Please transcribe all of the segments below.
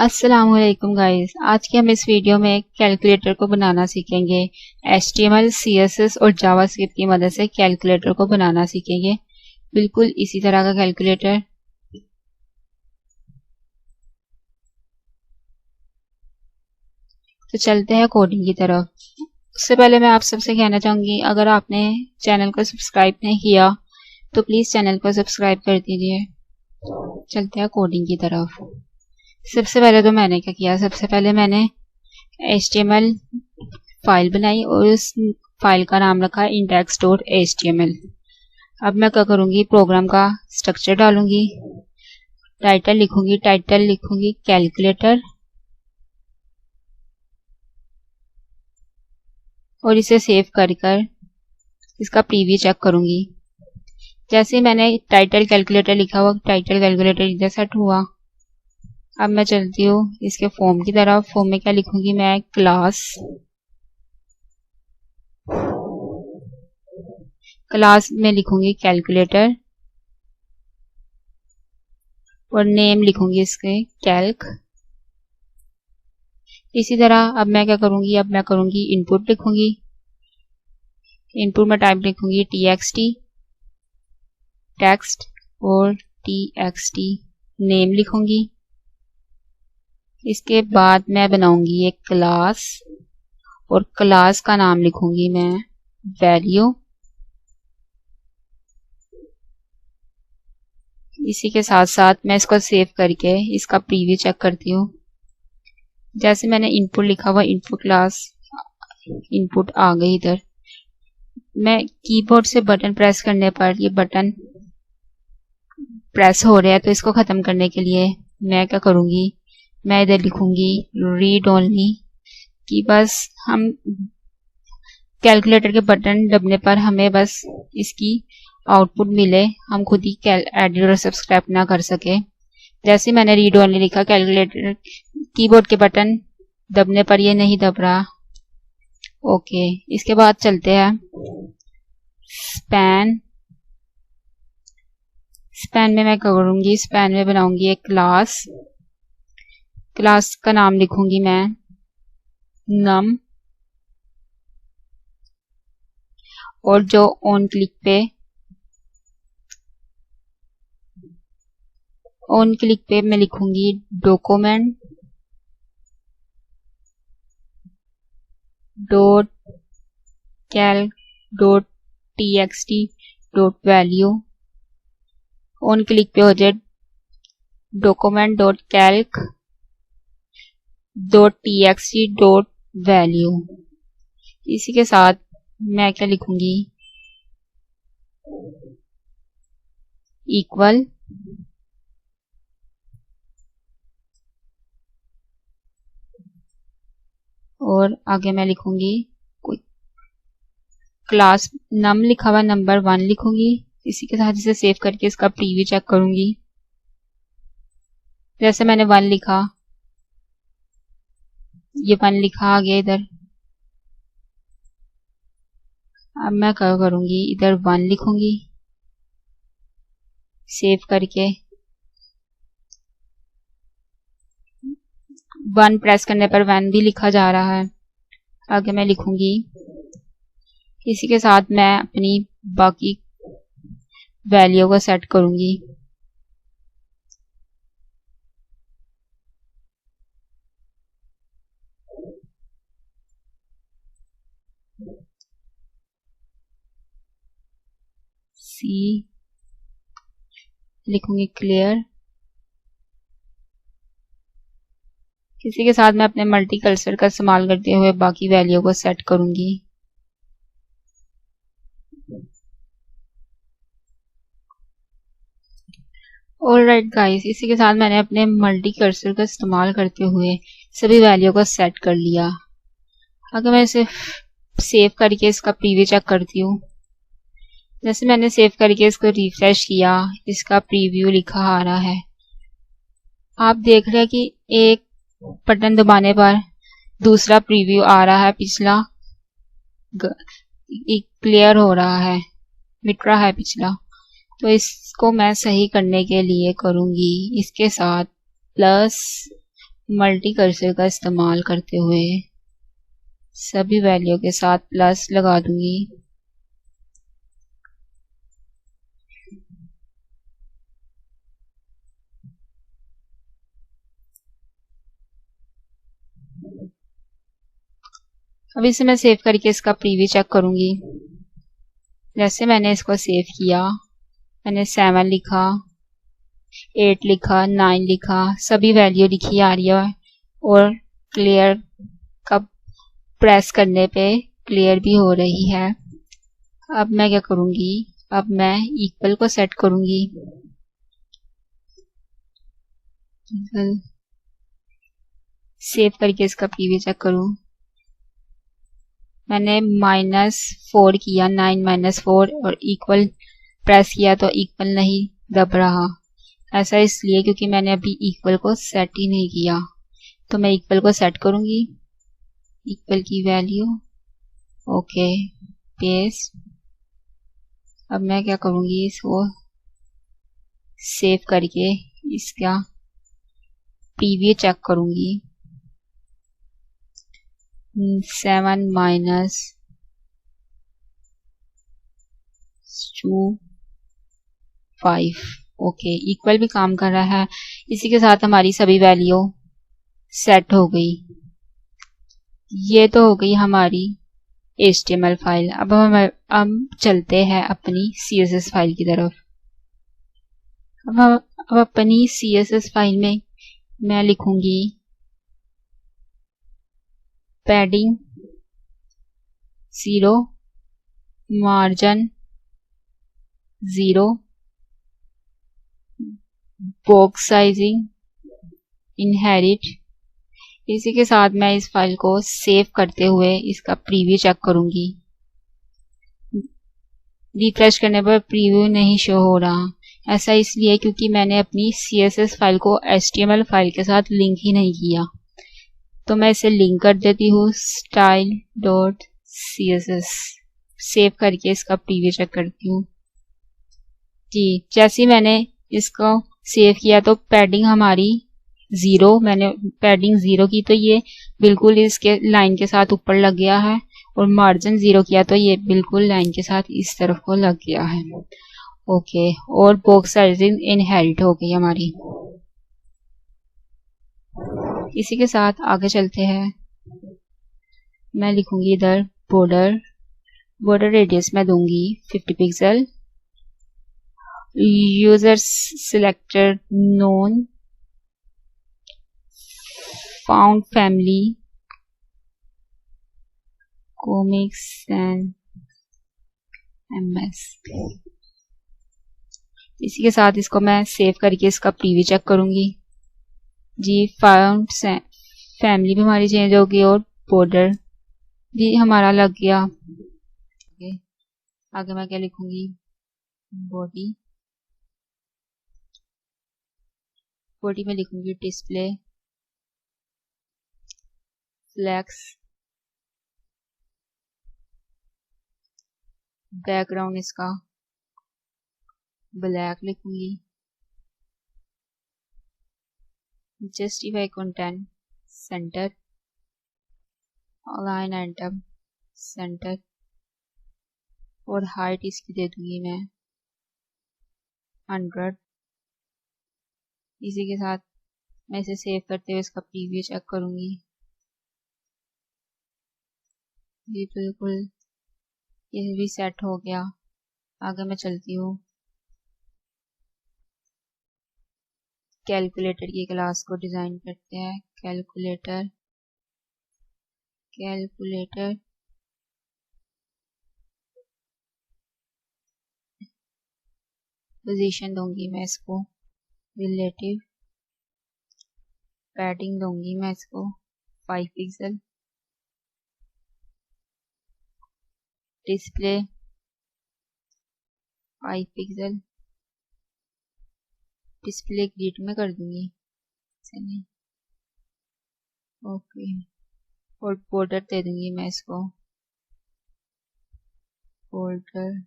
अस्सलामुअलैकुम गाइस, आज के हम इस वीडियो में कैलकुलेटर को बनाना सीखेंगे। HTML, CSS और जावास्क्रिप्ट की मदद से कैलकुलेटर को बनाना सीखेंगे, बिल्कुल इसी तरह का कैलकुलेटर। तो चलते हैं कोडिंग की तरफ। उससे पहले मैं आप सबसे कहना चाहूंगी, अगर आपने चैनल को सब्सक्राइब नहीं किया तो प्लीज चैनल को सब्सक्राइब कर दीजिए। चलते हैं कोडिंग की तरफ। सबसे पहले तो मैंने क्या किया, सबसे पहले मैंने HTML फाइल बनाई और उस फाइल का नाम रखा index.html। अब मैं क्या करूंगी, प्रोग्राम का स्ट्रक्चर डालूंगी, टाइटल लिखूंगी कैलकुलेटर और इसे सेव कर इसका प्रीव्यू चेक करूंगी। जैसे ही मैंने टाइटल कैलकुलेटर लिखा हुआ, टाइटल कैलकुलेटर इधर सेट हुआ। अब मैं चलती हूँ इसके फॉर्म की तरफ। फॉर्म में क्या लिखूंगी मैं, क्लास में लिखूंगी कैलकुलेटर और नेम लिखूंगी इसके कैल्क। इसी तरह अब मैं क्या करूंगी, अब मैं करूंगी इनपुट लिखूंगी। इनपुट में टाइप लिखूंगी txt टेक्स्ट और txt नेम लिखूंगी। इसके बाद मैं बनाऊंगी एक क्लास और क्लास का नाम लिखूंगी मैं वैल्यू। इसी के साथ साथ मैं इसको सेव करके इसका प्रीव्यू चेक करती हूँ। जैसे मैंने इनपुट लिखा हुआ, इनपुट क्लास, इनपुट आ गई इधर। मैं कीबोर्ड से बटन प्रेस करने पर ये बटन प्रेस हो रहा है, तो इसको खत्म करने के लिए मैं क्या करूंगी, मैं इधर लिखूंगी रीड ओनली, कि बस हम कैलकुलेटर के बटन दबने पर हमें बस इसकी आउटपुट मिले, हम खुद ही एडिट और सब्सक्राइब ना कर सके। जैसे मैंने रीड ओनली लिखा, कैलकुलेटर कीबोर्ड के बटन दबने पर ये नहीं दब रहा। ओके, इसके बाद चलते हैं स्पैन में मैं करूंगी, स्पैन में बनाऊंगी एक क्लास का नाम लिखूंगी मैं नम, और जो ऑन क्लिक पे मैं लिखूंगी document dot Calc dot txt dot value. On click पे हो जाए document dot Calc dot txt dot value. इसी के साथ मैं क्या लिखूंगी, इक्वल और आगे मैं लिखूंगी कोई क्लास नम लिखा हुआ नंबर 1 लिखूंगी। इसी के साथ इसे सेव करके इसका प्रीव्यू चेक करूंगी। जैसे मैंने 1 लिखा, ये 1 लिखा आ गया इधर। अब मैं क्या करूंगी, इधर 1 लिखूंगी, सेव करके 1 प्रेस करने पर 1 भी लिखा जा रहा है। आगे मैं लिखूंगी, इसी के साथ मैं अपनी बाकी वैल्यू को सेट करूंगी। सी लिखूंगी क्लियर। इसी के साथ मैं अपने मल्टी कर्सर का इस्तेमाल करते हुए बाकी वैल्यू को सेट करूंगी। ऑलराइट गाइस, इसी के साथ मैंने अपने मल्टी कर्सर का इस्तेमाल करते हुए सभी वैल्यू को सेट कर लिया। अगर मैं इसे सेव करके इसका प्रीव्यू चेक करती हूँ, जैसे मैंने सेव करके इसको रिफ्रेश किया, इसका प्रीव्यू लिखा आ रहा है। आप देख रहे हैं कि एक बटन दबाने पर दूसरा प्रीव्यू आ रहा है, पिछला क्लियर हो रहा है, मिट रहा है पिछला। तो इसको मैं सही करने के लिए करूंगी इसके साथ प्लस मल्टी कर्सर का इस्तेमाल करते हुए सभी वैल्यू के साथ प्लस लगा दूंगी। अब इसे मैं सेव करके इसका प्रीव्यू चेक करूंगी। जैसे मैंने इसको सेव किया, मैंने 7 लिखा, 8 लिखा, 9 लिखा, सभी वैल्यू लिखी आ रही है और क्लियर का प्रेस करने पे क्लियर भी हो रही है। अब मैं क्या करूंगी, अब मैं इक्वल को सेट करूंगी। सेव करके इसका प्रीव्यू चेक करूं। मैंने -4 किया, 9 - 4 और इक्वल प्रेस किया तो इक्वल नहीं दब रहा। ऐसा इसलिए क्योंकि मैंने अभी इक्वल को सेट ही नहीं किया। तो मैं इक्वल को सेट करूंगी, इक्वल की वैल्यू, ओके, पेस्ट। अब मैं क्या करूंगी, इसको सेव करके इसका प्रीव्यू चेक करूंगी। 7 - 2 5, ओके, इक्वल भी काम कर रहा है। इसी के साथ हमारी सभी वैल्यू सेट हो गई। ये तो हो गई हमारी HTML फाइल। अब चलते हैं अपनी CSS फाइल की तरफ। अब अपनी CSS फाइल में मैं लिखूंगी padding 0, margin 0, box sizing inherit. इसी के साथ मैं इस फाइल को सेव करते हुए इसका प्रीव्यू चेक करूंगी। रिफ्रेश करने पर प्रीव्यू नहीं शो हो रहा। ऐसा इसलिए क्योंकि मैंने अपनी CSS फाइल को HTML फाइल के साथ लिंक ही नहीं किया। तो मैं इसे लिंक कर देती हूँ, style.css। सेव करके इसका प्रीव्यू चेक करती हूँ। जी, जैसे मैंने इसको सेव किया तो पैडिंग हमारी 0, मैंने पैडिंग 0 की तो ये बिल्कुल इसके लाइन के साथ ऊपर लग गया है, और मार्जिन 0 किया तो ये बिल्कुल लाइन के साथ इस तरफ को लग गया है। ओके, और बॉक्स साइजिंग इनहेरिट हो गई हमारी। इसी के साथ आगे चलते हैं। मैं लिखूंगी इधर बॉर्डर रेडियस में दूंगी 50 pixel. User selector known, found family comics and MS। इसी के साथ इसको मैं सेव करके इसका प्रीव्यू चेक करूंगी। जी, फाउंड फैमिली भी हमारी चेंज होगी और बॉर्डर भी हमारा लग गया। आगे मैं क्या लिखूंगी, बॉडी में लिखूंगी डिस्प्ले फ्लेक्स, बैकग्राउंड इसका ब्लैक लिखूंगी। जस्टिफाई कंटेंट सेंटर, अलाइन एंटम सेंटर, और हाइट इसकी दे दूंगी मैं 100। इसी के साथ मैं इसे सेव करते हुए इसका प्रीव्यू चेक करूंगी। ये बिल्कुल ये भी सेट हो गया। आगे मैं चलती हूँ। कैलकुलेटर की क्लास को डिजाइन करते हैं। कैलकुलेटर पोजीशन दूंगी मैं इसको रिलेटिव, पैडिंग दूंगी मैं इसको 5 pixel, display 5 pixel, display grid में कर दूंगी। ओके, और बॉर्डर दे दूंगी मैं इसको border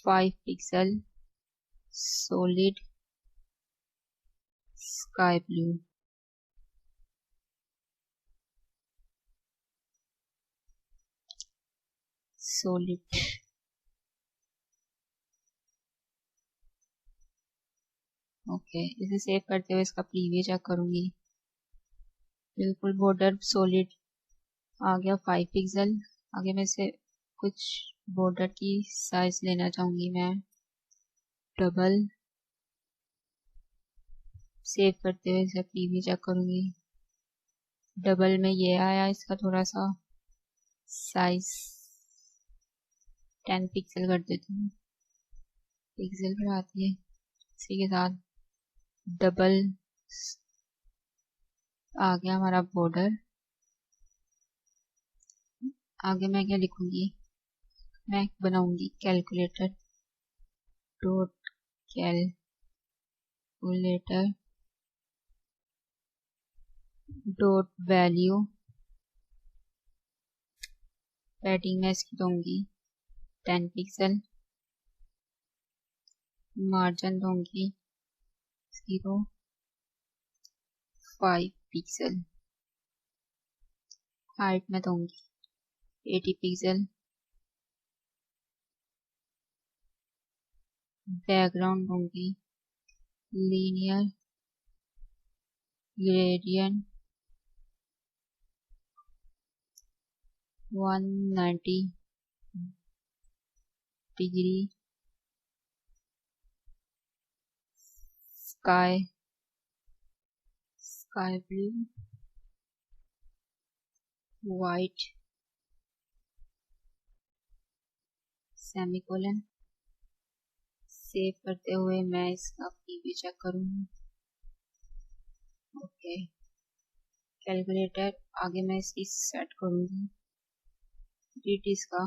5 pixel, solid sky blue, solid, okay इसे सेव करते हुए इसका प्रीव्यू चेक करूंगी। बिल्कुल बॉर्डर सॉलिड आ गया 5 पिक्सल। आगे मैं से कुछ बॉर्डर की साइज लेना चाहूंगी, मैं डबल, सेव करते हुए इसे प्रीव्यू चेक करूंगी। डबल में ये आया, इसका थोड़ा सा साइज 10 पिक्सल कर देती हूँ, पिक्सल बढ़ाती है। इसी के साथ डबल आ गया हमारा बॉर्डर। आगे मैं क्या लिखूंगी, मैं बनाऊंगी calculator dot calculator dot value, padding मैं इसकी दूंगी 10 पिक्सल, मार्जिन दूंगी 0.5 पिक्सल, हाइट में दूंगी 80 पिक्सल, बैकग्राउंड दूंगी linear gradient 190 degree, sky blue, white, semicolon. Save करते हुए मैं इसका प्रीव्यू चेक करूंगी। ओके कैलकुलेटर, आगे मैं इसकी सेट करूंगी रीड, इसका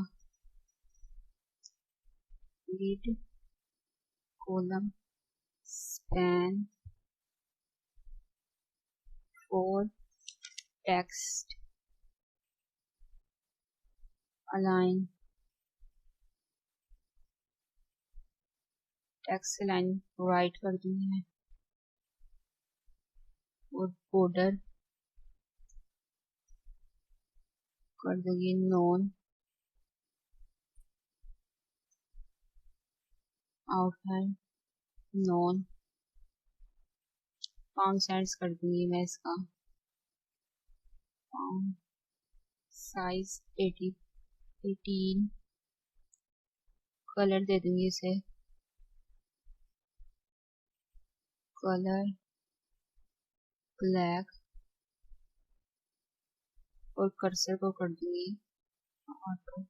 read column span for text align, text line right कर दूंगी मैं, और बॉर्डर कर दूंगी non, outline non, pound sends कर दूंगी मैं इसका, पाउंड साइज 18, कलर दे दूंगी इसे कलर ब्लैक, और कर्सर को कर दूंगी ऑटो।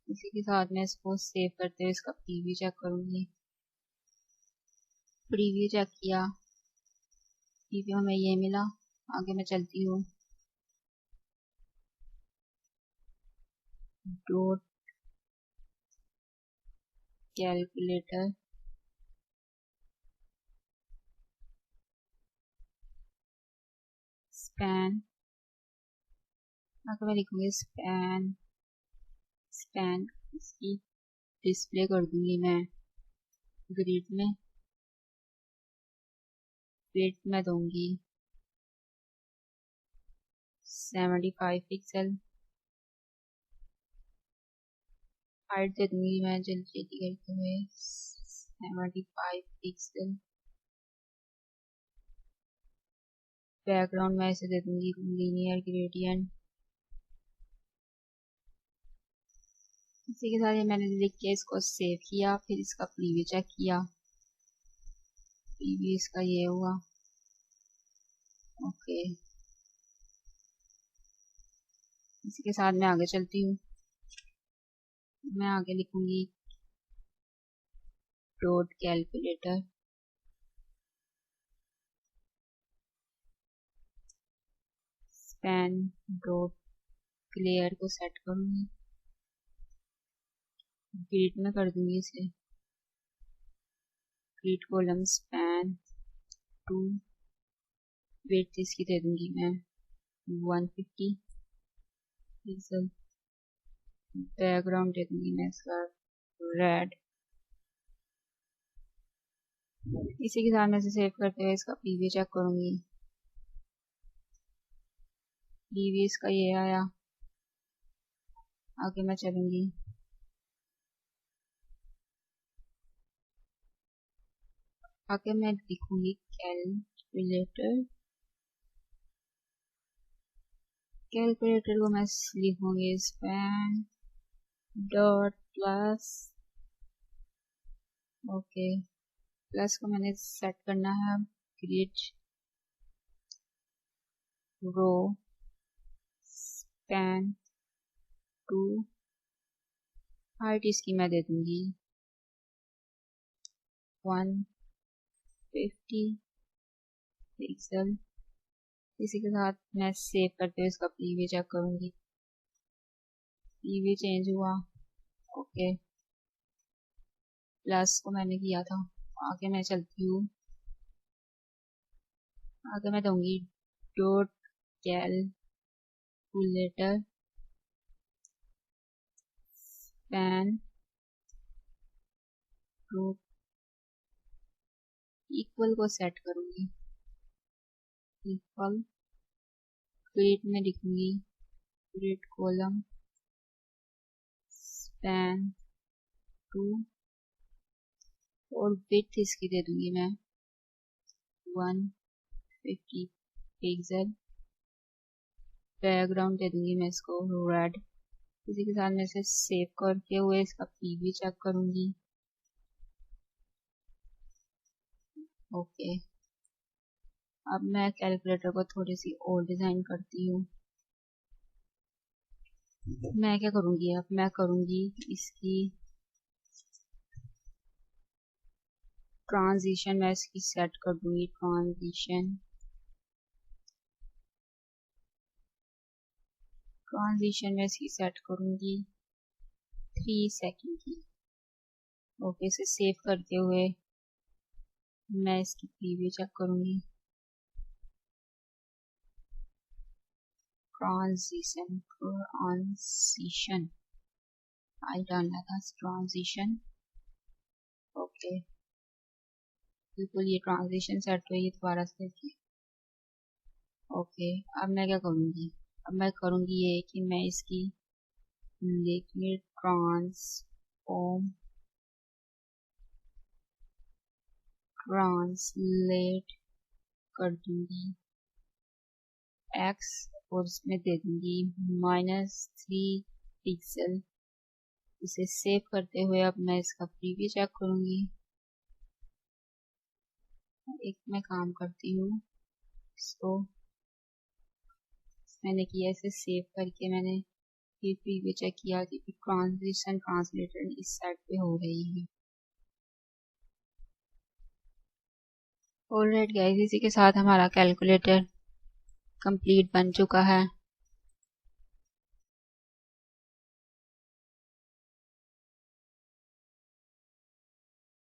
इसी के साथ मैं इसको सेव करते हुए इसका प्रीव्यू चेक करूंगी। प्रीव्यू चेक किया, प्रीव्यू हमें ये मिला। आगे मैं चलती हूँ डॉट कैलकुलेटर स्पैन, आगे मैं लिखूंगी स्पैन, इसकी डिस्प्ले कर दूंगी मैं ग्रिड में, वेट में दूंगी 75 पिक्सल, हाइट दे दूंगी मैं जल्दी करते हुए 75 पिक्सल, बैकग्राउंड में ऐसे दे दूंगी लीनियर ग्रेडियंट। इसी के साथ ये मैंने लिख के इसको सेव किया, फिर इसका प्रीव्यू चेक किया, प्रीव्यू इसका ये हुआ। ओके इसी के साथ मैं आगे चलती हूँ। मैं आगे लिखूंगी dot calculator span dot clear को सेट करूंगी, ग्रिड में कर दूंगी इसे, ग्रिड कॉलम स्पैन 2, वेट इसकी दे दूंगी मैं 150 पिक्सल, बैकग्राउंड दे दूंगी मैं इसका रेड, इसी के साथ मैं इसे सेव करते हुए इसका प्रीव्यू चेक करूंगी। प्रीव्यू इसका ये आया। आगे मैं चलूंगी। आगे मैं लिखूंगी कैलकुलेटर। कैलकुलेटर को मैं लिखूंगी span dot plus. Okay, plus को मैंने सेट करना है grid row span two. Height इसकी मैं दे दूंगी 150 पिक्सल। इसी के साथ मैं सेव करते हुए इसका प्रीव्यू चेक करूंगी। प्रीव्यू चेंज हुआ। ओके, प्लस को मैंने किया था। आगे मैं चलती हूँ। आगे मैं दूंगी dot calculator span two equal को सेट करूंगी। इक्वल ग्रिड में लिखूंगी ग्रिड कॉलम स्पैन टू और विड्थ इसकी दे दूंगी मैं 150 पिक्सल। बैकग्राउंड दे दूंगी मैं इसको रेड। इसी के साथ मैं इसे सेव करते हुए इसका प्रीव्यू चेक करूंगी। ओके, अब मैं कैलकुलेटर को थोड़ी सी और डिजाइन करती हूँ। मैं क्या करूंगी, अब मैं करूंगी इसकी ट्रांजिशन। मैं इसकी सेट कर दूंगी ट्रांजिशन में इसकी सेट करूंगी 3 सेकंड की। ओके, इसे सेव करते हुए मैं इसकी प्रीव्यू चेक करूंगी। ट्रांजिशन आई डालना था ट्रांजिशन। ओके, बिल्कुल ये ट्रांजिशन सेट हुई। दोबारा से देखिए। ओके, अब मैं क्या करूंगी, अब मैं करूंगी ये कि मैं इसकी लिक्विड ट्रांसफॉर्म ट्रांसलेट कर दूंगी x और इसमें दे दूंगी -3 पिक्सल। इसे सेव करते हुए अब मैं इसका प्रीव्यू चेक करूंगी। एक मैं काम करती हूँ, इसको मैंने किया, इसे सेव करके मैंने ये प्रीव्यू चेक किया कि ट्रांजिशन ट्रांसलेटर इस साइड पे हो रही है। ऑलराइट गाइस, इसी के साथ हमारा कैलकुलेटर कंप्लीट बन चुका है।